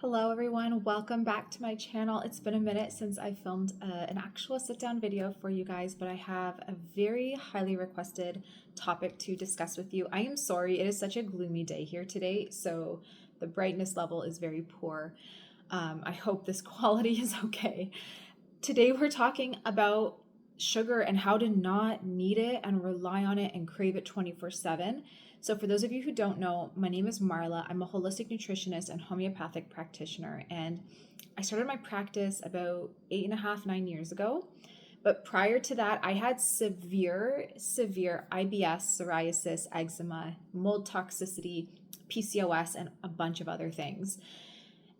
Hello everyone, welcome back to my channel. It's been a minute since I filmed an actual sit-down video for you guys, but I have a very highly requested topic to discuss with you. I am sorry, it is such a gloomy day here today, so the brightness level is very poor. I hope this quality is okay. Today we're talking about sugar and how to not need it and rely on it and crave it 24/7. So for those of you who don't know, my name is Marla. I'm a holistic nutritionist and homeopathic practitioner, and I started my practice about 8.5, 9 years ago. But prior to that, I had severe IBS, psoriasis, eczema, mold toxicity, PCOS, and a bunch of other things.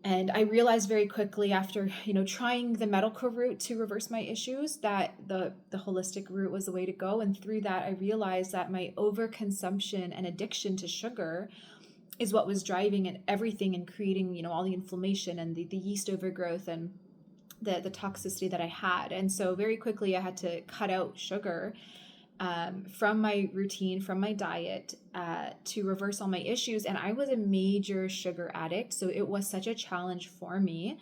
And I realized very quickly after, trying the medical route to reverse my issues that the holistic route was the way to go. And through that, I realized that my overconsumption and addiction to sugar is what was driving and everything and creating, all the inflammation and the yeast overgrowth and the toxicity that I had. And so very quickly I had to cut out sugar from my routine, from my diet, to reverse all my issues. And I was a major sugar addict, so it was such a challenge for me.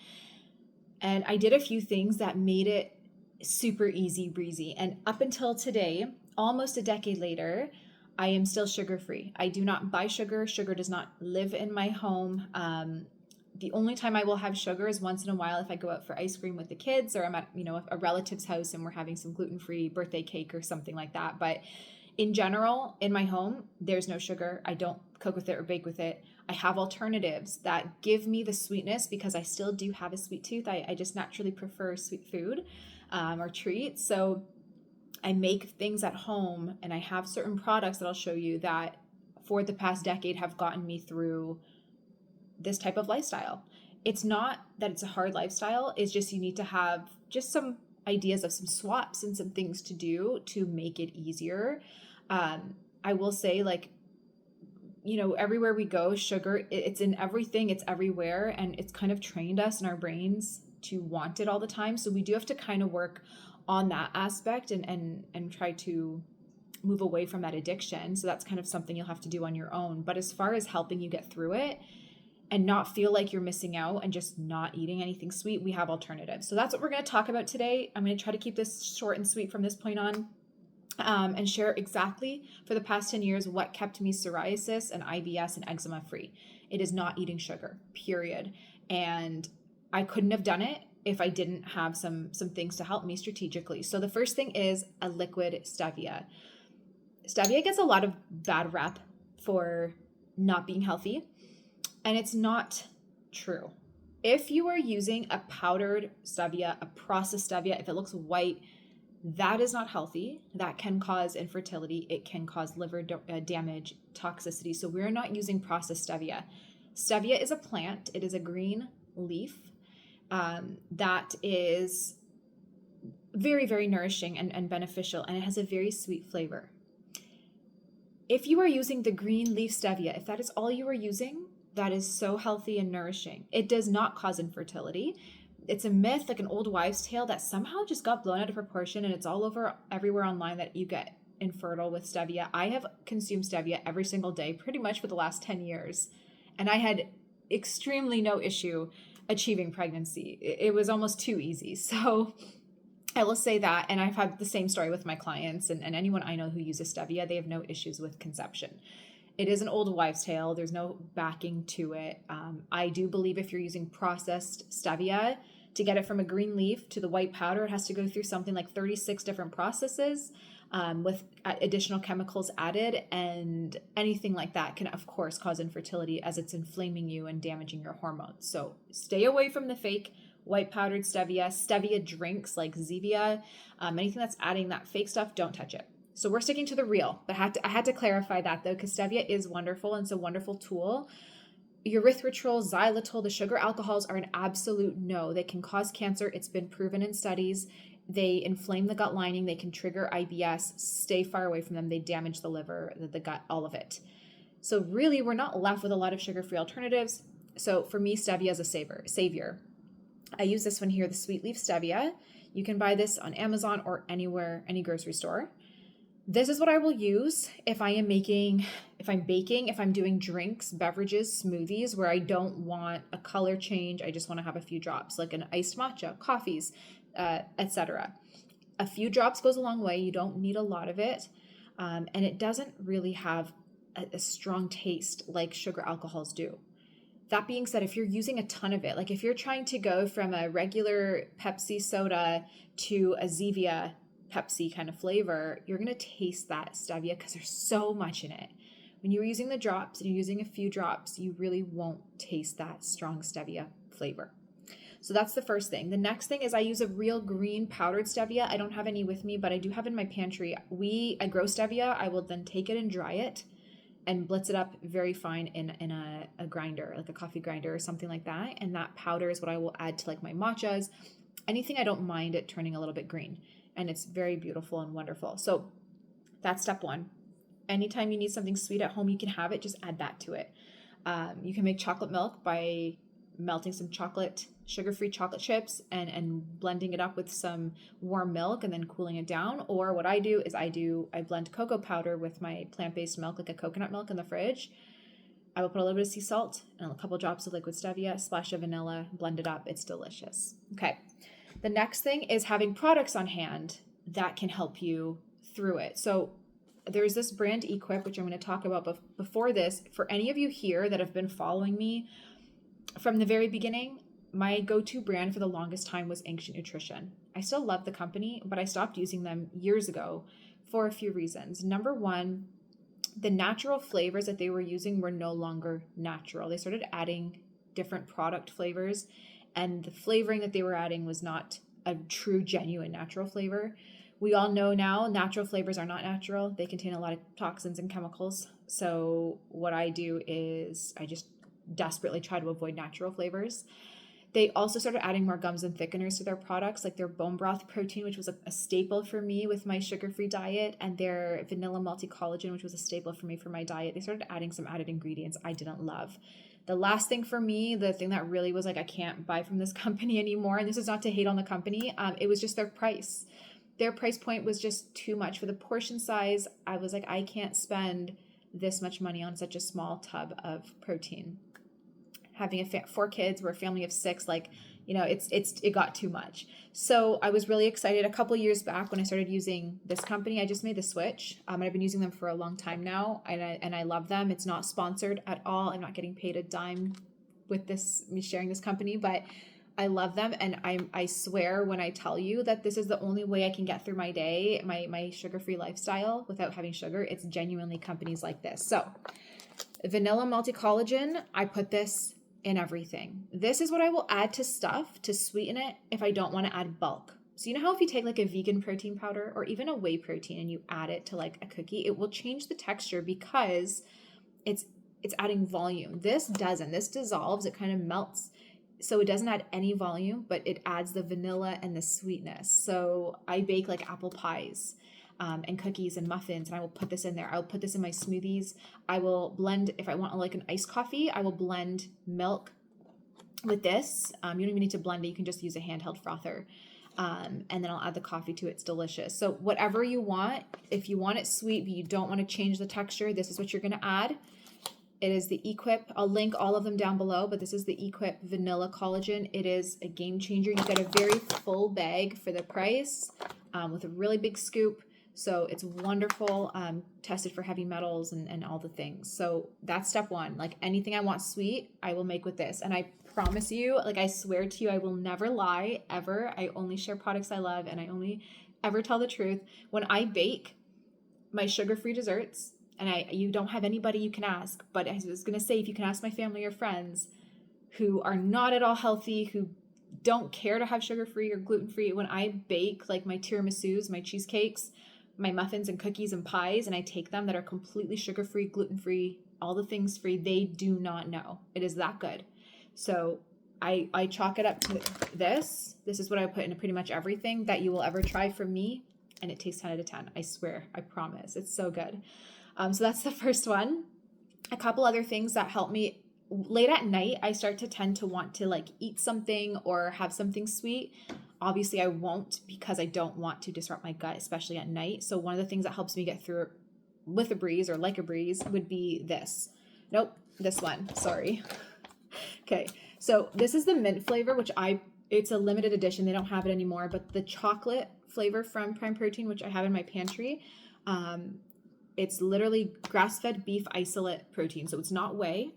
And I did a few things that made it super easy breezy. And up until today, almost a decade later, I am still sugar-free. I do not buy sugar. Sugar does not live in my home. The only time I will have sugar is once in a while if I go out for ice cream with the kids, or I'm at, a relative's house and we're having some gluten-free birthday cake or something like that. But in general, in my home, there's no sugar. I don't cook with it or bake with it. I have alternatives that give me the sweetness because I still do have a sweet tooth. I just naturally prefer sweet food or treats. So I make things at home, and I have certain products that I'll show you that for the past decade have gotten me through this type of lifestyle. It's not that it's a hard lifestyle. It's just you need to have just some ideas of some swaps and some things to do to make it easier. I will say, everywhere we go, sugar, it's in everything, it's everywhere, and it's kind of trained us in our brains to want it all the time. So we do have to kind of work on that aspect and try to move away from that addiction. So that's kind of something you'll have to do on your own. But as far as helping you get through it and not feel like you're missing out and just not eating anything sweet, we have alternatives. So that's what we're going to talk about today. I'm going to try to keep this short and sweet from this point on, and share exactly for the past 10 years what kept me psoriasis and IBS and eczema free. It is not eating sugar, period. And I couldn't have done it if I didn't have some things to help me strategically. So the first thing is a liquid stevia. Stevia gets a lot of bad rep for not being healthy, and it's not true. If you are using a powdered stevia, a processed stevia, if it looks white, that is not healthy. That can cause infertility. It can cause liver damage, toxicity. So we're not using processed stevia. Stevia is a plant. It is a green leaf that is very, very nourishing and beneficial, and it has a very sweet flavor. If you are using the green leaf stevia, if that is all you are using, that is so healthy and nourishing. It does not cause infertility. It's a myth, like an old wives' tale that somehow just got blown out of proportion, and it's all over everywhere online that you get infertile with stevia. I have consumed stevia every single day, pretty much for the last 10 years, and I had extremely no issue achieving pregnancy. It was almost too easy. So I will say that, and I've had the same story with my clients and anyone I know who uses stevia. They have no issues with conception. It is an old wives' tale. There's no backing to it. I do believe if you're using processed stevia, to get it from a green leaf to the white powder, it has to go through something like 36 different processes with additional chemicals added, and anything like that can, of course, cause infertility as it's inflaming you and damaging your hormones. So stay away from the fake white powdered stevia drinks like Zevia, anything that's adding that fake stuff, don't touch it. So we're sticking to the real, but I had to clarify that though, because stevia is wonderful and it's a wonderful tool. Erythritol, xylitol, the sugar alcohols are an absolute no. They can cause cancer. It's been proven in studies. They inflame the gut lining. They can trigger IBS. Stay far away from them. They damage the liver, the gut, all of it. So really, we're not left with a lot of sugar-free alternatives. So for me, stevia is a savior. I use this one here, the Sweet Leaf Stevia. You can buy this on Amazon or anywhere, any grocery store. This is what I will use if I'm baking, if I'm doing drinks, beverages, smoothies where I don't want a color change. I just want to have a few drops, like an iced matcha, coffees, etc. A few drops goes a long way. You don't need a lot of it. And it doesn't really have a strong taste like sugar alcohols do. That being said, if you're using a ton of it, like if you're trying to go from a regular Pepsi soda to a Zevia Pepsi kind of flavor, you're going to taste that stevia because there's so much in it. When you're using the drops and you're using a few drops, you really won't taste that strong stevia flavor. So that's the first thing. The next thing is I use a real green powdered stevia. I don't have any with me, but I do have in my pantry. I grow stevia. I will then take it and dry it and blitz it up very fine in a grinder, like a coffee grinder or something like that. And that powder is what I will add to like my matchas, anything I don't mind it turning a little bit green. And it's very beautiful and wonderful. So that's step one. Anytime you need something sweet at home, you can have it, just add that to it. You can make chocolate milk by melting some sugar-free chocolate chips and blending it up with some warm milk and then cooling it down. Or what I do is I blend cocoa powder with my plant-based milk, like a coconut milk in the fridge. I will put a little bit of sea salt and a couple drops of liquid stevia, a splash of vanilla, blend it up. It's delicious. Okay. The next thing is having products on hand that can help you through it. So there's this brand Equip, which I'm going to talk about. But before this, for any of you here that have been following me from the very beginning, my go-to brand for the longest time was Ancient Nutrition. I still love the company, but I stopped using them years ago for a few reasons. Number one, the natural flavors that they were using were no longer natural. They started adding different product flavors, and the flavoring that they were adding was not a true, genuine natural flavor. We all know now natural flavors are not natural. They contain a lot of toxins and chemicals. So what I do is I just desperately try to avoid natural flavors. They also started adding more gums and thickeners to their products, like their bone broth protein, which was a staple for me with my sugar-free diet, and their vanilla multi-collagen, which was a staple for me for my diet. They started adding some added ingredients I didn't love. The last thing for me, the thing that really was like, I can't buy from this company anymore, and this is not to hate on the company, it was just their price. Their price point was just too much. For the portion size, I was like, I can't spend this much money on such a small tub of protein. Having 4 kids, we're a family of 6, like, you know, it got too much. So I was really excited. A couple years back when I started using this company, I just made the switch. And I've been using them for a long time now, and I love them. It's not sponsored at all. I'm not getting paid a dime with me sharing this company, but I love them. And I swear when I tell you that this is the only way I can get through my day, my sugar-free lifestyle without having sugar, it's genuinely companies like this. So vanilla multi-collagen, I put this in everything. This is what I will add to stuff to sweeten it if I don't want to add bulk. So you know how if you take like a vegan protein powder or even a whey protein and you add it to like a cookie, it will change the texture because it's adding volume. This doesn't. This dissolves, it kind of melts. So it doesn't add any volume, but it adds the vanilla and the sweetness. So I bake like apple pies and cookies and muffins, and I will put this in there. I'll put this in my smoothies. I will blend, if I want like an iced coffee, I will blend milk with this. You don't even need to blend it. You can just use a handheld frother. And then I'll add the coffee to it. It's delicious. So whatever you want, if you want it sweet, but you don't want to change the texture, this is what you're going to add. It is the Equip. I'll link all of them down below, but this is the Equip Vanilla Collagen. It is a game changer. You get a very full bag for the price with a really big scoop. So it's wonderful, tested for heavy metals and all the things. So that's step one. Like anything I want sweet, I will make with this. And I promise you, like I swear to you, I will never lie ever. I only share products I love and I only ever tell the truth. When I bake my sugar-free desserts, and you don't have anybody you can ask, but I was going to say, if you can ask my family or friends who are not at all healthy, who don't care to have sugar-free or gluten-free, when I bake like my tiramisus, my cheesecakes, my muffins and cookies and pies, and I take them that are completely sugar-free, gluten-free, all the things free, they do not know. It is that good. So I chalk it up to this. This is what I put in pretty much everything that you will ever try from me, and it tastes 10 out of 10. I swear, I promise. It's so good. So that's the first one. A couple other things that help me. Late at night, I start to tend to want to like eat something or have something sweet. obviously I won't, because I don't want to disrupt my gut, especially at night. So one of the things that helps me get through it with a breeze or like a breeze would be this. Nope, this one. Sorry. Okay. So this is the mint flavor, which it's a limited edition. They don't have it anymore, but the chocolate flavor from Prime Protein, which I have in my pantry, it's literally grass-fed beef isolate protein. So it's not whey.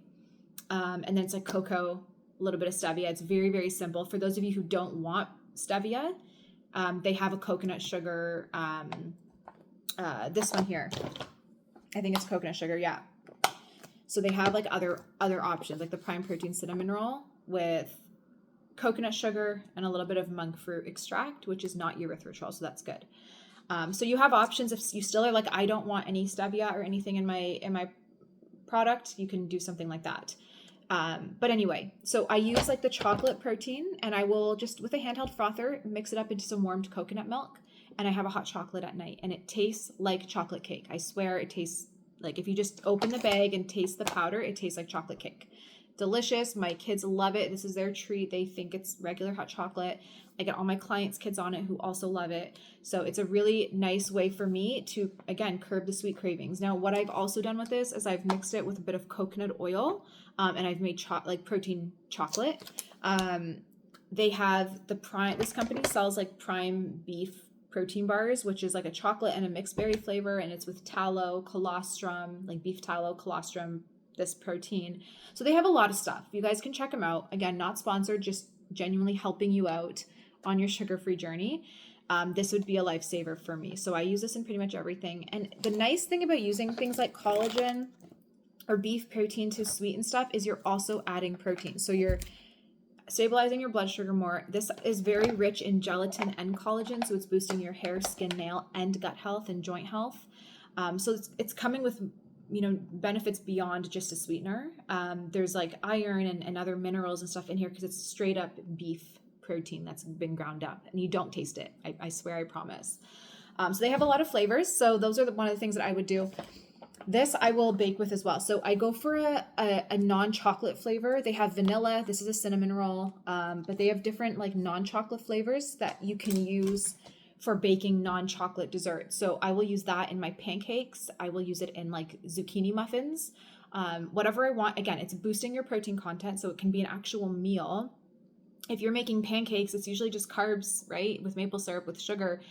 And then it's like cocoa, a little bit of stevia. It's very, very simple. For those of you who don't want stevia, they have a coconut sugar. This one here, I think it's coconut sugar. Yeah. So they have like other options, like the Prime Protein cinnamon roll with coconut sugar and a little bit of monk fruit extract, which is not erythritol, so that's good. So you have options. If you still are like, I don't want any stevia or anything in my product, you can do something like that. But anyway, so I use like the chocolate protein, and I will just with a handheld frother mix it up into some warmed coconut milk, and I have a hot chocolate at night, and it tastes like chocolate cake. I swear it tastes like, if you just open the bag and taste the powder, it tastes like chocolate cake. Delicious. My kids love it. This is their treat. They think it's regular hot chocolate. I get all my clients' kids on it who also love it. So it's a really nice way for me to, again, curb the sweet cravings. Now, what I've also done with this is I've mixed it with a bit of coconut oil, and I've made like protein chocolate. They have the Prime, this company sells like Prime beef protein bars, which is like a chocolate and a mixed berry flavor, and it's with tallow, colostrum, like beef tallow, colostrum, this protein. So they have a lot of stuff. You guys can check them out. Again, not sponsored, just genuinely helping you out on your sugar-free journey. This would be a lifesaver for me. So I use this in pretty much everything. And the nice thing about using things like collagen or beef protein to sweeten stuff is you're also adding protein. So you're stabilizing your blood sugar more. This is very rich in gelatin and collagen, so it's boosting your hair, skin, nail, and gut health and joint health. So it's coming with, you know, benefits beyond just a sweetener. There's like iron and other minerals and stuff in here because it's straight up beef protein that's been ground up, and you don't taste it. I swear, I promise. So they have a lot of flavors. So those are one of the things that I would do. This I will bake with as well. So I go for a non-chocolate flavor. They have vanilla. This is a cinnamon roll. But they have different like non-chocolate flavors that you can use for baking non-chocolate desserts. So I will use that in my pancakes. I will use it in like zucchini muffins. Whatever I want. Again, it's boosting your protein content, so it can be an actual meal. If you're making pancakes, it's usually just carbs, right? With maple syrup, with sugar.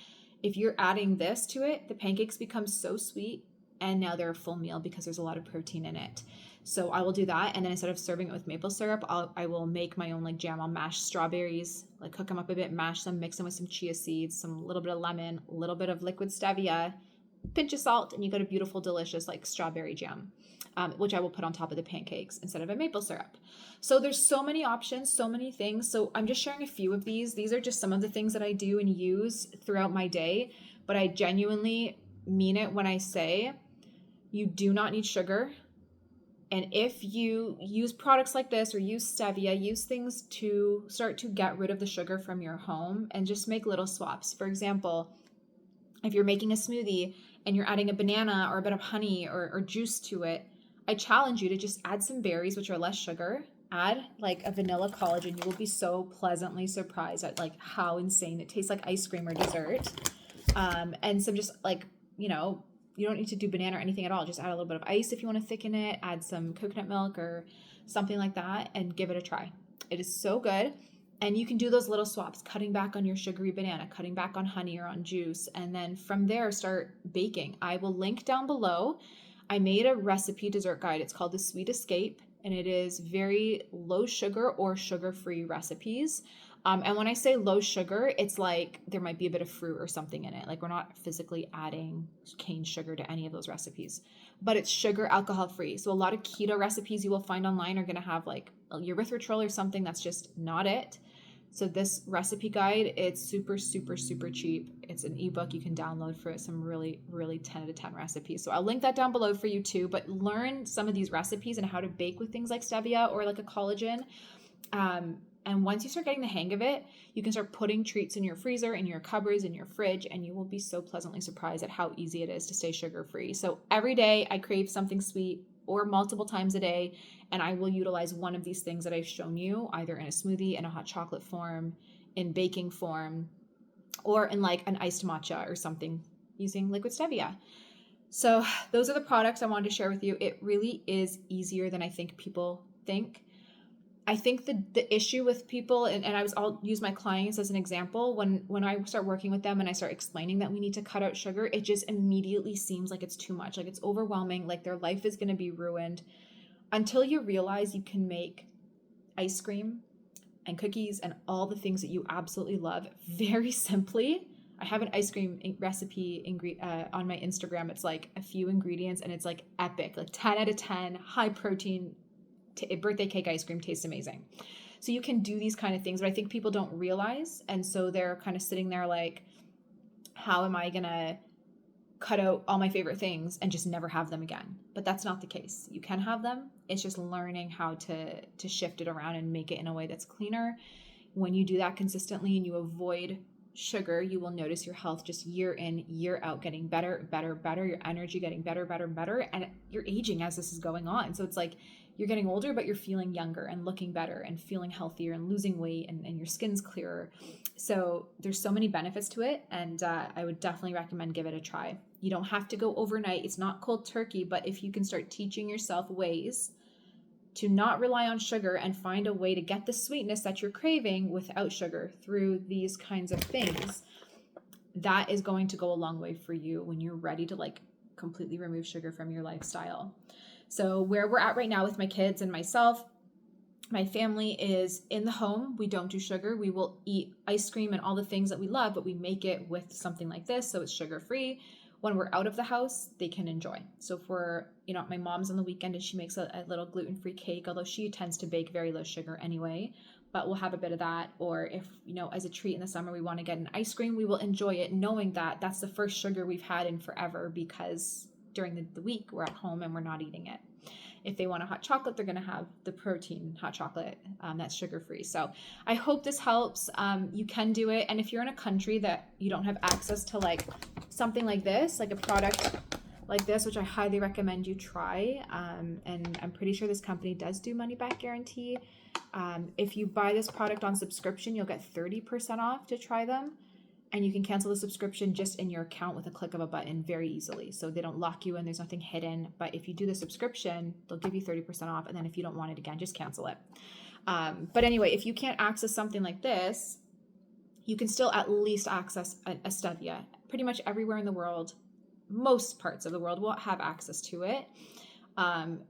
If you're adding this to it, the pancakes become so sweet, and now they're a full meal because there's a lot of protein in it. So I will do that, and then instead of serving it with maple syrup, I will make my own like jam. I'll mash strawberries, like cook them up a bit, mash them, mix them with some chia seeds, some little bit of lemon, a little bit of liquid stevia, pinch of salt, and you got a beautiful, delicious like strawberry jam, which I will put on top of the pancakes instead of a maple syrup. So there's so many options, so many things. So I'm just sharing a few of these. These are just some of the things that I do and use throughout my day, but I genuinely mean it when I say you do not need sugar. And if you use products like this or use stevia, use things to start to get rid of the sugar from your home and just make little swaps. For example, if you're making a smoothie and you're adding a banana or a bit of honey or juice to it, I challenge you to just add some berries, which are less sugar, add like a vanilla collagen. You will be so pleasantly surprised at like how insane it tastes, like ice cream or dessert. And some just like, you know, you don't need to do banana or anything at all. Just add a little bit of ice if you want to thicken it, add some coconut milk or something like that, and give it a try. It is so good. And you can do those little swaps, cutting back on your sugary banana, cutting back on honey or on juice, and then from there start baking. I will link down below. I made a recipe dessert guide. It's called The Sweet Escape, and it is very low sugar or sugar-free recipes. And when I say low sugar, it's like there might be a bit of fruit or something in it. Like we're not physically adding cane sugar to any of those recipes, but it's sugar alcohol free. So a lot of keto recipes you will find online are going to have like erythritol or something. That's just not it. So this recipe guide, it's super, super, super cheap. It's an ebook you can download for some really, really 10 out of 10 recipes. So I'll link that down below for you too, but learn some of these recipes and how to bake with things like stevia or like a collagen. And once you start getting the hang of it, you can start putting treats in your freezer, in your cupboards, in your fridge, and you will be so pleasantly surprised at how easy it is to stay sugar-free. So every day I crave something sweet, or multiple times a day, and I will utilize one of these things that I've shown you, either in a smoothie, in a hot chocolate form, in baking form, or in like an iced matcha or something using liquid stevia. So those are the products I wanted to share with you. It really is easier than I think people think. I think the issue with people, and I'll use my clients as an example, when I start working with them and I start explaining that we need to cut out sugar, it just immediately seems like it's too much, like it's overwhelming, like their life is going to be ruined, until you realize you can make ice cream and cookies and all the things that you absolutely love very simply. I have an ice cream recipe on my Instagram. It's like a few ingredients and it's like epic, like 10 out of 10, high protein birthday cake ice cream, tastes amazing. So you can do these kind of things, but I think people don't realize. And so they're kind of sitting there like, how am I going to cut out all my favorite things and just never have them again? But that's not the case. You can have them. It's just learning how to shift it around and make it in a way that's cleaner. When you do that consistently and you avoid sugar, you will notice your health just year in, year out getting better, better, better, your energy getting better, better, better, and you're aging as this is going on. So it's like you're getting older, but you're feeling younger and looking better and feeling healthier and losing weight, and your skin's clearer. So there's so many benefits to it, and I would definitely recommend give it a try. You don't have to go overnight. It's not cold turkey, but if you can start teaching yourself ways to not rely on sugar and find a way to get the sweetness that you're craving without sugar through these kinds of things, that is going to go a long way for you when you're ready to like completely remove sugar from your lifestyle. So where we're at right now with my kids and myself, my family is in the home. We don't do sugar. We will eat ice cream and all the things that we love, but we make it with something like this, so it's sugar-free. When we're out of the house, they can enjoy. So if we're, my mom's on the weekend and she makes a little gluten-free cake, although she tends to bake very low sugar anyway, but we'll have a bit of that. Or if, as a treat in the summer, we want to get an ice cream, we will enjoy it knowing that that's the first sugar we've had in forever, because during the week we're at home and we're not eating it. If they want a hot chocolate, they're going to have the protein hot chocolate that's sugar-free. So I hope this helps. You can do it. And if you're in a country that you don't have access to like something like this, like a product like this, which I highly recommend you try. And I'm pretty sure this company does do money back guarantee. If you buy this product on subscription, you'll get 30% off to try them. And you can cancel the subscription just in your account with a click of a button very easily. So they don't lock you in, there's nothing hidden. But if you do the subscription, they'll give you 30% off. And then if you don't want it again, just cancel it. But anyway, if you can't access something like this, you can still at least access a stevia. Pretty much everywhere in the world, most parts of the world will have access to it.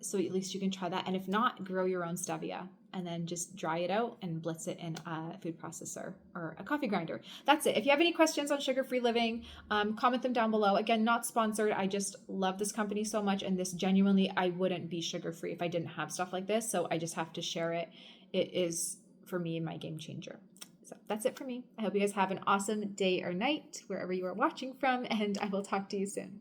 So at least you can try that. And if not, grow your own stevia and then just dry it out and blitz it in a food processor or a coffee grinder. That's it. If you have any questions on sugar-free living, comment them down below. Again, not sponsored. I just love this company so much. And this genuinely, I wouldn't be sugar-free if I didn't have stuff like this. So I just have to share it. It is, for me, my game changer. So that's it for me. I hope you guys have an awesome day or night wherever you are watching from, and I will talk to you soon.